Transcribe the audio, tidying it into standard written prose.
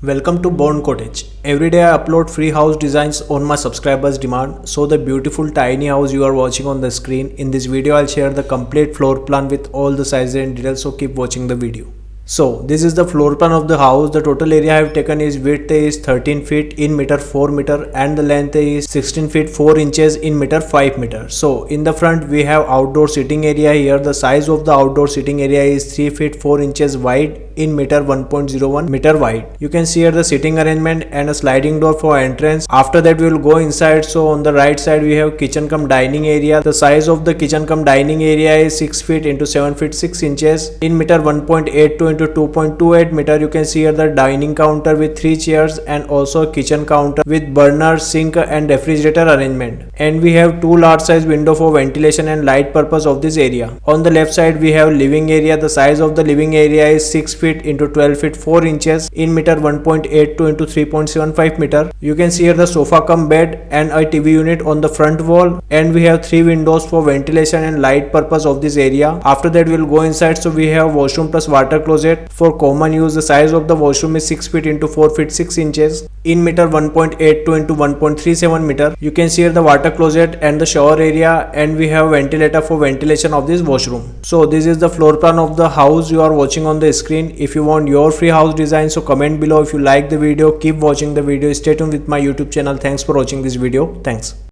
Welcome to Born Cottage. Every day I upload free house designs on my subscribers demand. So the beautiful tiny house you are watching on the screen. In this video I'll share the complete floor plan with all the sizes and details, so keep watching the video. So this is the floor plan of the house. The total area I have taken is width is 13 feet in meter 4 meter and the length is 16 feet 4 inches in meter 5 meter. So in the front we have outdoor sitting area here. The size of the outdoor sitting area is 3 feet 4 inches wide in meter 1.01 meter wide. You can see here the sitting arrangement and a sliding door for entrance. After that we will go inside. So on the right side we have kitchen cum dining area. The size of the kitchen cum dining area is 6 feet into 7 feet 6 inches in meter 1.82 into 2.28 meter. You can see here the dining counter with 3 chairs and also a kitchen counter with burner, sink and refrigerator arrangement. And we have 2 large size window for ventilation and light purpose of this area. On the left side we have living area. The size of the living area is 6 feet into 12 feet 4 inches in meter 1.82 into 3.75 meter. You can see here the sofa cum bed and a TV unit on the front wall, and we have 3 windows for ventilation and light purpose of this area. After that we will go inside. So we have washroom plus water closet for common use. The size of the washroom is 6 feet into 4 feet 6 inches in meter 1.82 into 1.37 meter. You can see here the water closet and the shower area, and we have ventilator for ventilation of this washroom. So this is the floor plan of the house you are watching on the screen. If you want your free house design, so comment below. If you like the video, keep watching the video. Stay tuned with my YouTube channel. Thanks for watching this video. Thanks.